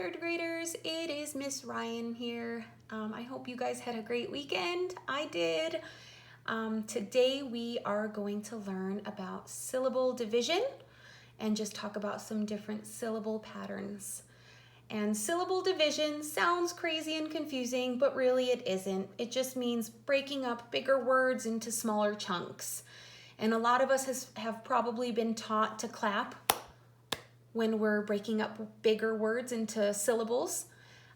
third graders, it is Miss Ryan here. I hope you guys had a great weekend. I did. Today we are going to learn about syllable division and just talk about some different syllable patterns. And syllable division sounds crazy and confusing, but really it isn't. It just means breaking up bigger words into smaller chunks. And a lot of us have probably been taught to clap when we're breaking up bigger words into syllables,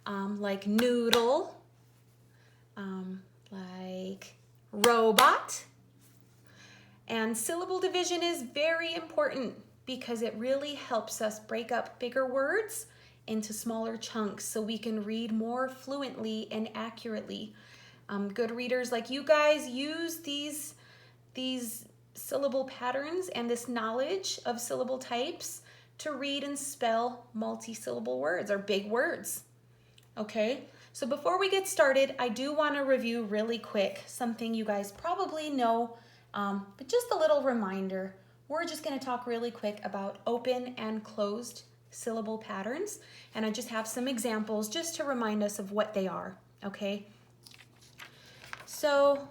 like noodle, like robot. And syllable division is very important because it really helps us break up bigger words into smaller chunks so we can read more fluently and accurately. Good readers like you guys use these syllable patterns and this knowledge of syllable types to read and spell multi-syllable words or big words. Okay, so before we get started, I do want to review really quick something you guys probably know, but just a little reminder. We're just going to talk really quick about open and closed syllable patterns, and I just have some examples just to remind us of what they are, okay? So,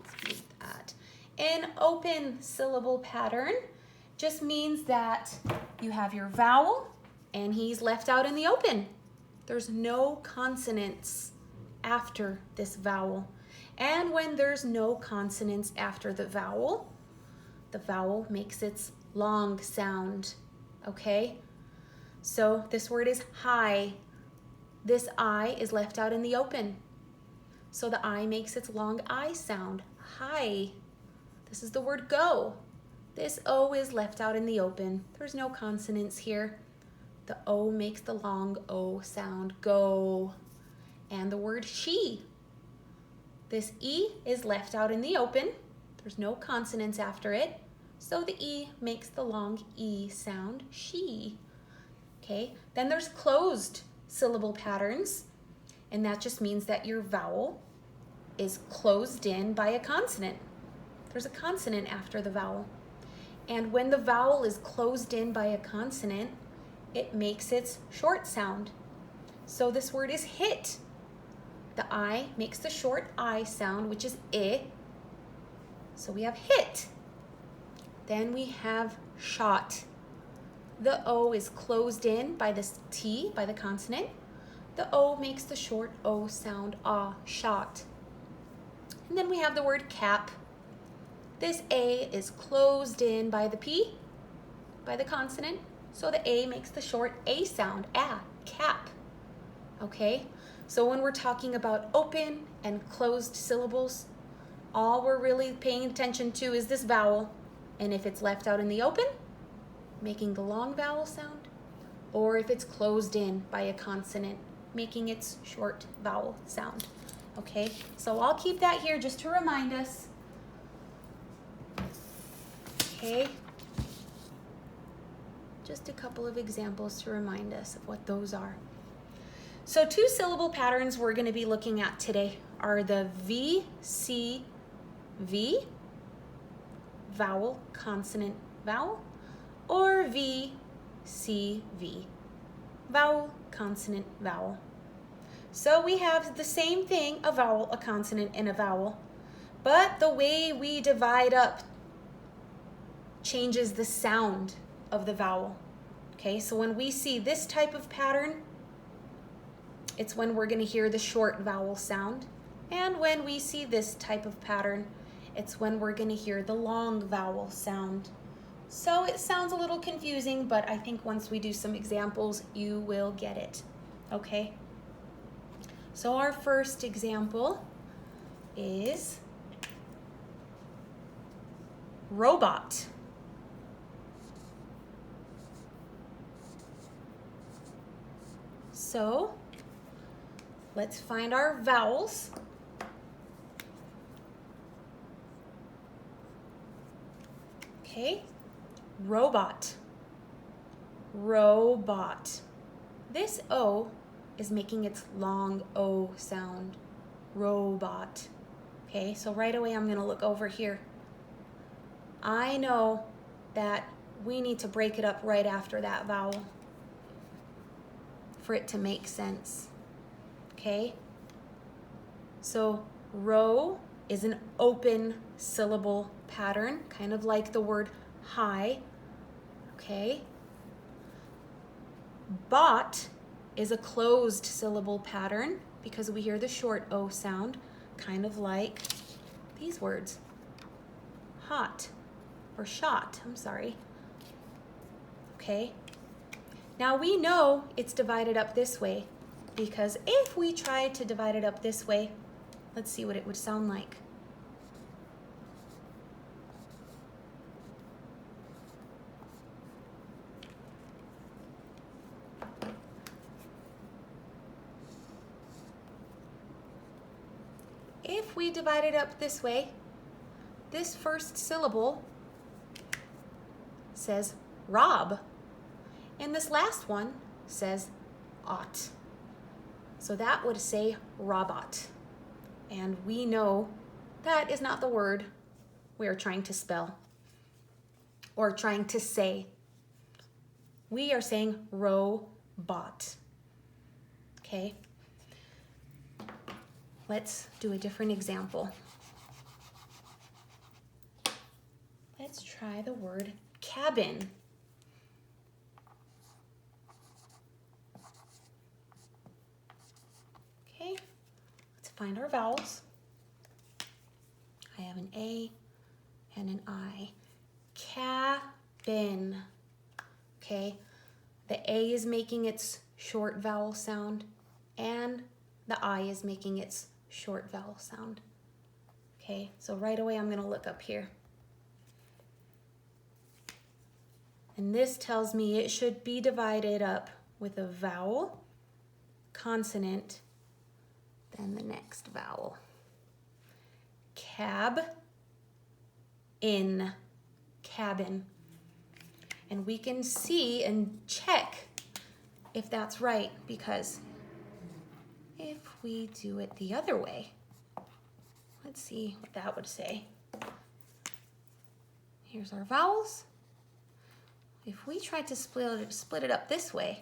let's read that. An open syllable pattern just means that you have your vowel and he's left out in the open. There's no consonants after this vowel. And when there's no consonants after the vowel makes its long sound, okay? So this word is high. This I is left out in the open. So the I makes its long I sound, high. This is the word go. This O is left out in the open. There's no consonants here. The O makes the long O sound, go. And the word she. This E is left out in the open. There's no consonants after it. So the E makes the long E sound, she. Okay, then there's closed syllable patterns. And that just means that your vowel is closed in by a consonant. There's a consonant after the vowel. And when the vowel is closed in by a consonant, it makes its short sound. So this word is hit. The I makes the short I sound, which is I. So we have hit. Then we have shot. The O is closed in by this T, by the consonant. The O makes the short O sound, ah, shot. And then we have the word cap. This A is closed in by the P, by the consonant. So the A makes the short A sound, ah, cap. Okay, so when we're talking about open and closed syllables, all we're really paying attention to is this vowel. And if it's left out in the open, making the long vowel sound, or if it's closed in by a consonant, making its short vowel sound. Okay, so I'll keep that here just to remind us. Okay, just a couple of examples to remind us of what those are. So two syllable patterns we're going to be looking at today are the VCV, vowel, consonant, vowel, or VCV, vowel, consonant, vowel. So we have the same thing, a vowel, a consonant, and a vowel, but the way we divide up changes the sound of the vowel. Okay, so when we see this type of pattern, it's when we're going to hear the short vowel sound. And when we see this type of pattern, it's when we're going to hear the long vowel sound. So it sounds a little confusing, but I think once we do some examples, you will get it. Okay? So our first example is robot. So let's find our vowels. Okay, robot, robot. This O is making its long O sound, robot. Okay, so right away I'm gonna look over here. I know that we need to break it up right after that vowel. for it to make sense. Okay? So row is an open syllable pattern, kind of like the word high. Okay? Bot is a closed syllable pattern because we hear the short O sound, kind of like these words. Hot or shot, I'm sorry. Okay? Now we know it's divided up this way because if we try to divide it up this way, let's see what it would sound like. If we divide it up this way, this first syllable says rob, and this last one says ought. So that would say robot. And we know that is not the word we are trying to spell or trying to say. We are saying robot. Okay? Let's do a different example. Let's try the word cabin. Okay, let's find our vowels. I have an A and an I. Cabin. Okay, the A is making its short vowel sound and the I is making its short vowel sound. Okay, so right away I'm going to look up here. And this tells me it should be divided up with a vowel, consonant, then the next vowel. Cab, in, cabin. And we can see and check if that's right, because if we do it the other way, let's see what that would say. Here's our vowels. If we tried to split it up this way,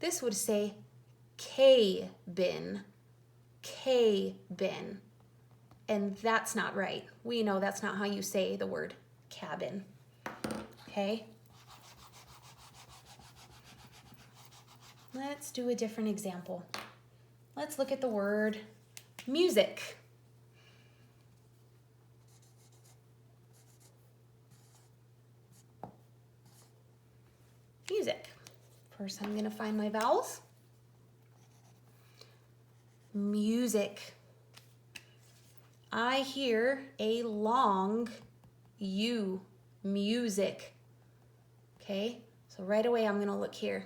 this would say K-bin, K-bin. And that's not right. We know that's not how you say the word cabin. Okay? Let's do a different example. Let's look at the word music. Music. First, I'm going to find my vowels. Music. I hear a long U. Music. Okay, so right away I'm going to look here.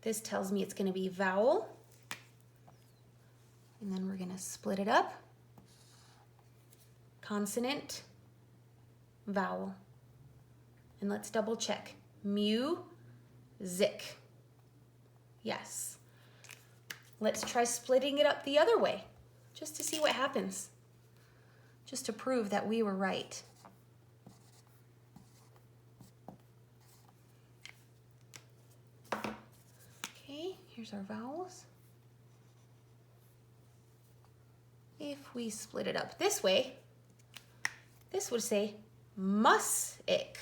This tells me it's going to be vowel. And then we're going to split it up. Consonant, vowel. And let's double check. Mu-zik. Yes. Let's try splitting it up the other way, just to see what happens. Just to prove that we were right. Okay, here's our vowels. If we split it up this way, this would say music.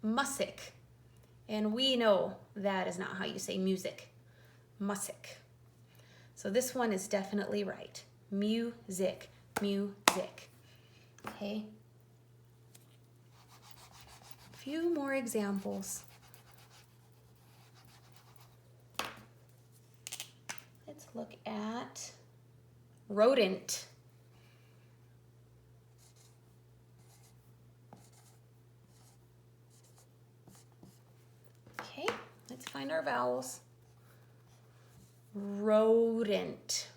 Music. And we know that is not how you say music. Music. So this one is definitely right. Music. Music. Okay. A few more examples. Let's look at rodent. Okay, let's find our vowels. Rodent.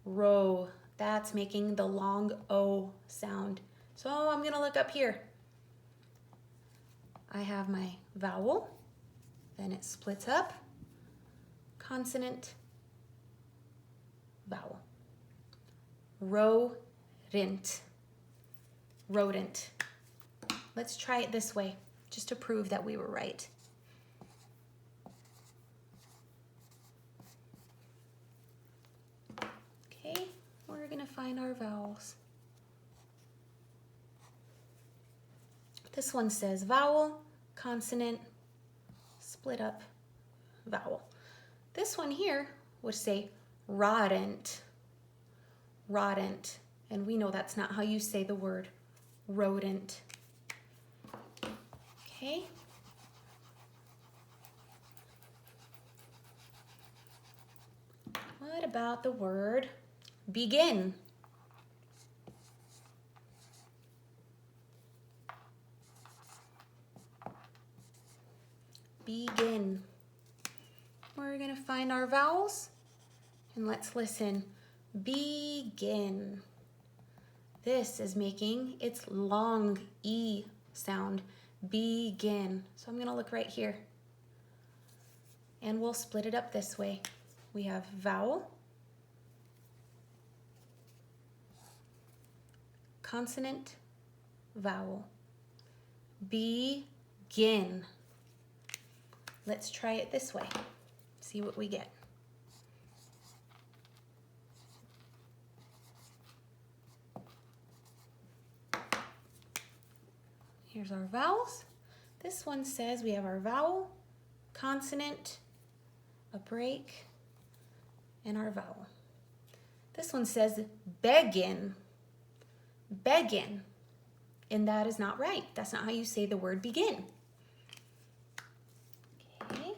Ro. That's making the long O sound. So I'm going to look up here. I have my vowel. Then it splits up. Consonant. Vowel. Rodent. Rodent. Let's try it this way, just to prove that we were right. gonna find our vowels. This one says vowel, consonant, split up, vowel. This one here would say rodent, rodent. And we know that's not how you say the word rodent. Okay. What about the word begin? Begin. We're going to find our vowels and let's listen. Begin. This is making its long E sound. Begin. So I'm going to look right here and we'll split it up this way. We have vowel, consonant, vowel. Begin. Let's try it this way. See what we get. Here's our vowels. This one says we have our vowel, consonant, a break, and our vowel. This one says begin, begin, and that is not right. That's not how you say the word begin. Okay.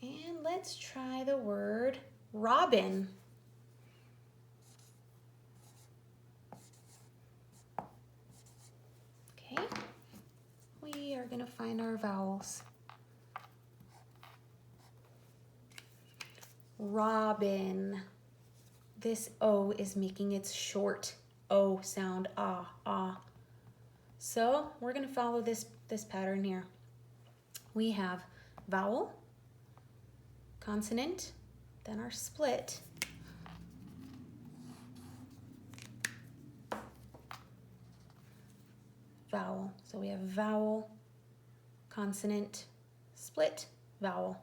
And let's try the word robin. Okay. We are going to find our vowels. Robin. This O is making its short O sound, ah, ah. So we're going to follow this pattern here. We have vowel, consonant, then our split, vowel. So we have vowel, consonant, split, vowel.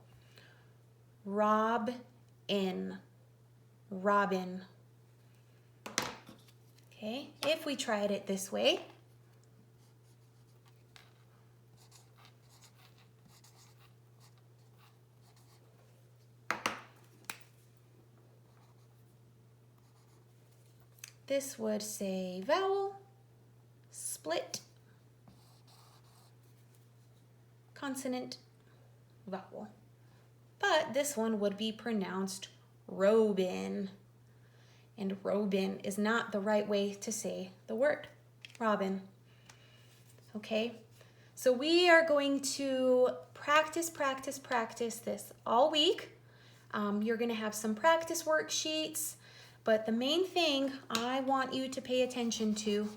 Rob-in, robin. Okay, if we tried it this way, this would say vowel, split, consonant, vowel. But this one would be pronounced robin. And robin is not the right way to say the word, robin. Okay, so we are going to practice this all week. You're gonna have some practice worksheets, but the main thing I want you to pay attention to,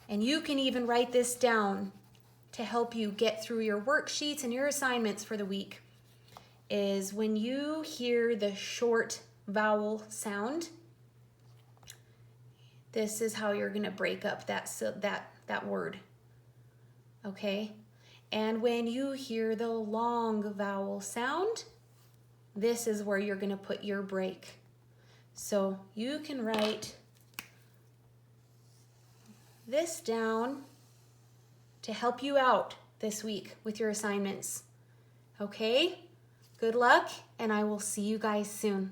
and you can even write this down to help you get through your worksheets and your assignments for the week, is when you hear the short vowel sound, this is how you're going to break up that word. Okay? And when you hear the long vowel sound, this is where you're going to put your break. So you can write this down to help you out this week with your assignments. Okay? Good luck, and I will see you guys soon.